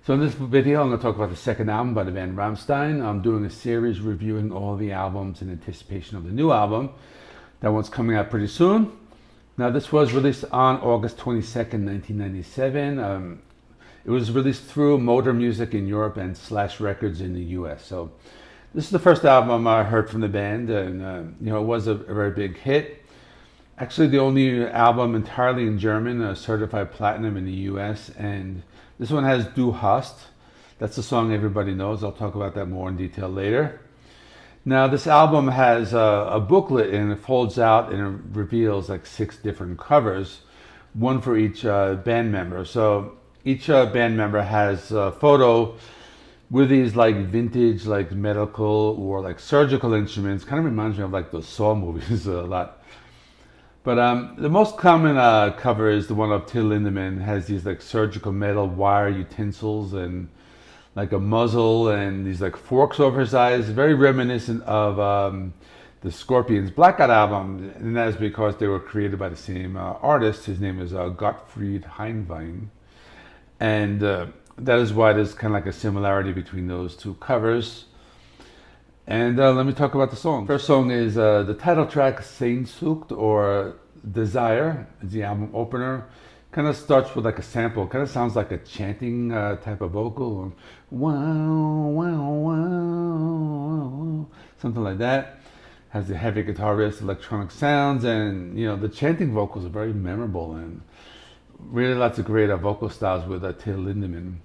So in this video, I'm going to talk about the second album by the band Rammstein. I'm doing a series reviewing all the albums in anticipation of the new album. That one's coming out pretty soon. Now this was released on August 22nd, 1997. It was released through Motor Music in Europe and Slash Records in the US. So this is the first album I heard from the band, and it was a very big hit. Actually, the only album entirely in German, certified platinum in the US, and this one has Du hast. That's the song everybody knows. I'll talk about that more in detail later. Now, this album has a booklet, and it folds out and it reveals like 6 different covers, one for each band member. So each band member has a photo with these like vintage, like medical or like surgical instruments. Kind of reminds me of like those Saw movies a lot. But the most common cover is the one of Till Lindemann. It has these like surgical metal wire utensils and like a muzzle and these like forks over his eyes, very reminiscent of the Scorpions' Blackout album, and that is because they were created by the same artist. His name is Gottfried Heinwein, and that is why there's kind of like a similarity between those two covers. And let me talk about the song. First song is the title track, Sehnsucht, or Desire. It's the album opener. Kind of starts with like a sample. Kind of sounds like a chanting type of vocal. Wow, wow, wow, something like that. Has the heavy guitar riffs, electronic sounds, and the chanting vocals are very memorable, and really lots of great vocal styles with Till Lindemann.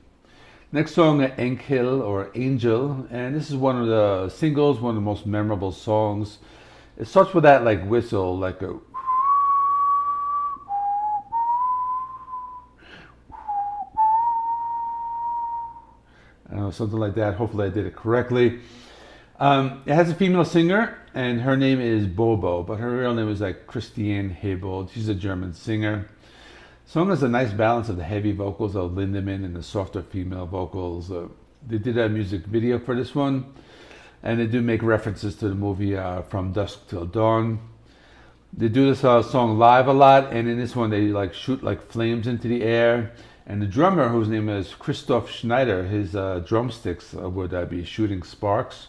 Next song, Enkel or Angel, and this is one of the singles, one of the most memorable songs. It starts with that like whistle, like a something like that. Hopefully I did it correctly. It has a female singer, and her name is Bobo, but her real name is like Christiane Hebold. She's a German singer. The song has a nice balance of the heavy vocals of Lindemann and the softer female vocals. They did a music video for this one, and they do make references to the movie From Dusk Till Dawn. They do this song live a lot, and in this one they like shoot like flames into the air. And the drummer, whose name is Christoph Schneider, his drumsticks would be shooting sparks.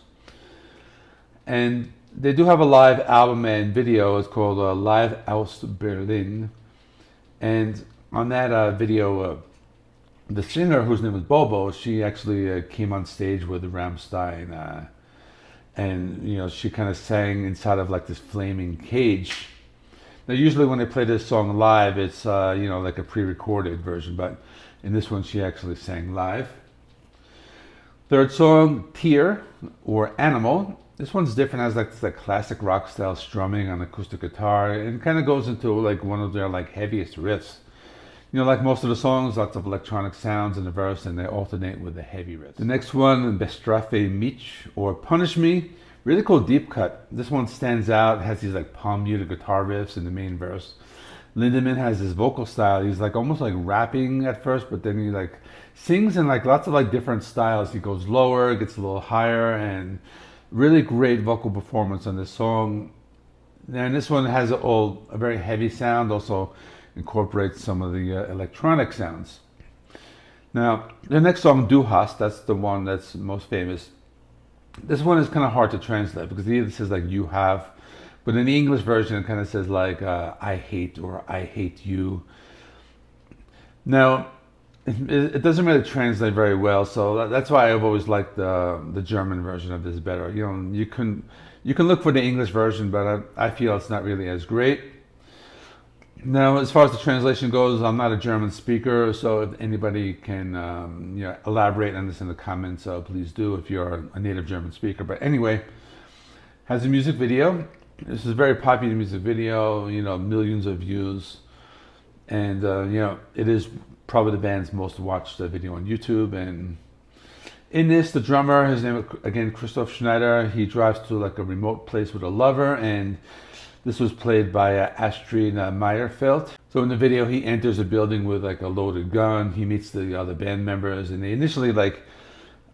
And they do have a live album and video. It's called Live aus Berlin. And on that video, the singer, whose name is Bobo, she actually came on stage with Rammstein, and she kind of sang inside of like this flaming cage. Now, usually when they play this song live, it's like a pre-recorded version, but in this one, she actually sang live. Third song, Tier or Animal. This one's different, has like this like classic rock style strumming on acoustic guitar, and kind of goes into like one of their like heaviest riffs. Like most of the songs, lots of electronic sounds in the verse, and they alternate with the heavy riffs. The next one, Bestrafe mich or Punish Me, really cool deep cut. This one stands out, has these like palm muted guitar riffs in the main verse. Lindemann has his vocal style. He's like almost like rapping at first, but then he like sings in like lots of like different styles. He goes lower, gets a little higher, and really great vocal performance on this song. And this one has a very heavy sound, also incorporates some of the electronic sounds. Now, the next song, Du hast, that's the one that's most famous. This one is kind of hard to translate because it either says like you have, but in the English version it kind of says like I hate or I hate you. Now, it doesn't really translate very well, so that's why I've always liked the German version of this better. You can look for the English version, but I feel it's not really as great. Now, as far as the translation goes, I'm not a German speaker, so if anybody can elaborate on this in the comments, please do if you're a native German speaker. But anyway, has a music video. This is a very popular music video, millions of views, and it is probably the band's most watched video on YouTube. And in this, the drummer, his name again, Christoph Schneider, he drives to like a remote place with a lover, and this was played by Astrid Meyerfeld. So in the video, he enters a building with like a loaded gun. He meets the other band members, and they initially like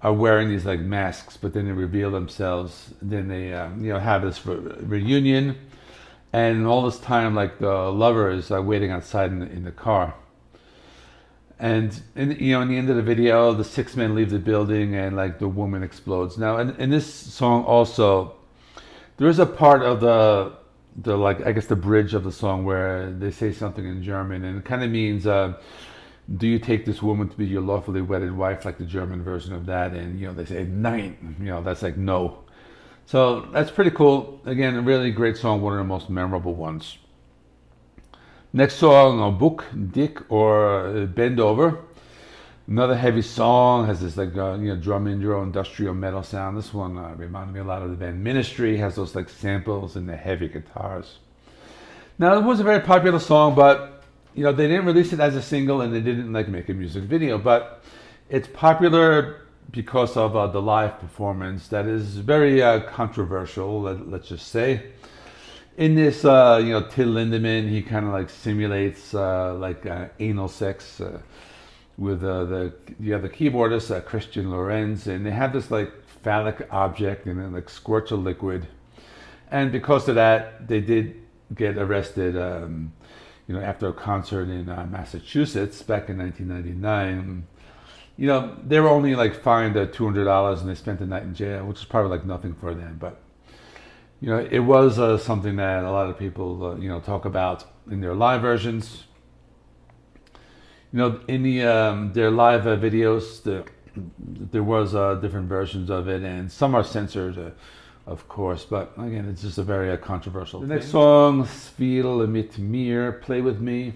are wearing these like masks, but then they reveal themselves. And then they have this reunion, and all this time like the lover is waiting outside in the car. And in the end of the video, the 6 men leave the building and like the woman explodes. Now, in this song also, there is a part of the like, I guess the bridge of the song where they say something in German, and it kind of means, do you take this woman to be your lawfully wedded wife, like the German version of that? And they say nein, that's like no. So that's pretty cool. Again, a really great song, one of the most memorable ones. Next song, Book, Dick, or Bend Over. Another heavy song, has this like drum intro, industrial metal sound. This one reminded me a lot of the band Ministry, has those like samples and the heavy guitars. Now, it was a very popular song, but they didn't release it as a single and they didn't like make a music video. But it's popular because of the live performance that is very controversial, let's just say. In this, Till Lindemann, he kind of like simulates anal sex with the keyboardist, Christian Lorenz, and they have this like phallic object and then like squirts of liquid. And because of that, they did get arrested, after a concert in Massachusetts back in 1999. They were only like fined $200 and they spent the night in jail, which is probably like nothing for them. But, it was something that a lot of people, talk about in their live versions. In their live videos, there was different versions of it, and some are censored, of course. But again, it's just a very controversial thing. The next song, Spiel Amit Mir, Play With Me.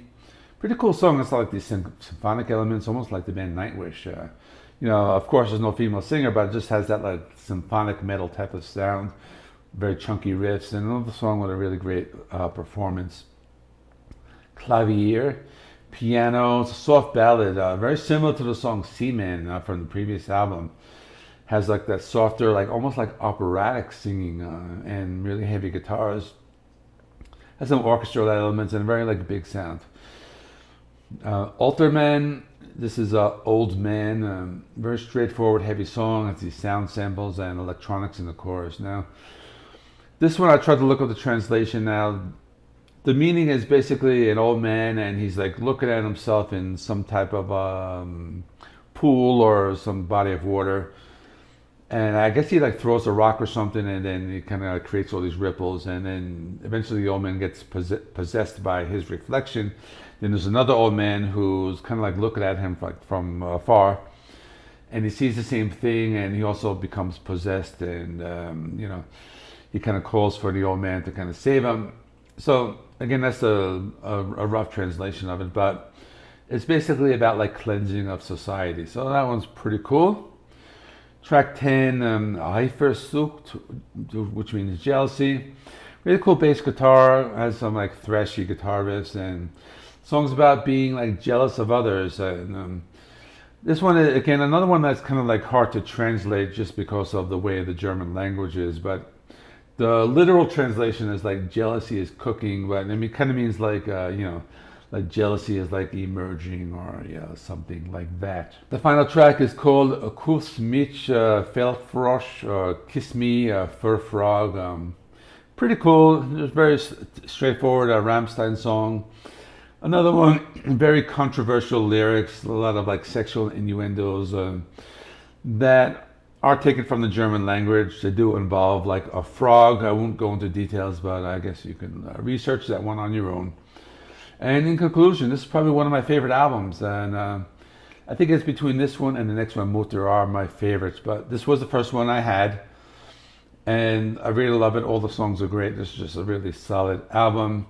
Pretty cool song. It's like these symphonic elements, almost like the band Nightwish. Of course, there's no female singer, but it just has that like symphonic metal type of sound, very chunky riffs, and another song with a really great performance. Clavier, piano. It's a soft ballad, very similar to the song Seaman from the previous album. Has like that softer, like almost like operatic singing, and really heavy guitars. Has some orchestral elements and a very like big sound. Alterman, this is Old Man, very straightforward, heavy song. Has these sound samples and electronics in the chorus. Now, this one I tried to look up the translation. Now, the meaning is basically an old man and he's like looking at himself in some type of pool or some body of water. And I guess he like throws a rock or something, and then he kind of creates all these ripples, and then eventually the old man gets possessed by his reflection. Then there's another old man who's kind of like looking at him from afar, and he sees the same thing, and he also becomes possessed, and he kind of calls for the old man to kind of save him. So again, that's a rough translation of it, but it's basically about like cleansing of society. So that one's pretty cool. Track 10, Sehnsucht, which means jealousy. Really cool bass guitar, has some like thrashy guitar riffs, and songs about being like jealous of others. And this one, again, another one that's kind of like hard to translate just because of the way the German language is, but the literal translation is like jealousy is cooking, but I mean, it kind of means like, like jealousy is like emerging, or something like that. The final track is called Kuss mich, Feldfrosch, or Kiss Me, Fur Frog. Pretty cool, just very straightforward Rammstein song. Another one, very controversial lyrics, a lot of like sexual innuendos that are taken from the German language. They do involve like a frog. I won't go into details, but I guess you can research that one on your own. And in conclusion, this is probably one of my favorite albums, and I think it's between this one and the next one, Mutter, are my favorites, but this was the first one I had, and I really love it. All the songs are great. This is just a really solid album,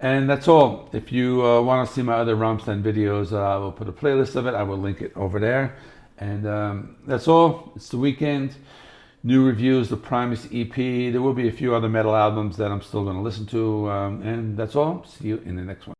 and that's all. If you want to see my other Rammstein videos, I will put a playlist of it. I will link it over there, and that's all. It's the weekend. New reviews, the Primus EP. There will be a few other metal albums that I'm still going to listen to, and that's all. See you in the next one.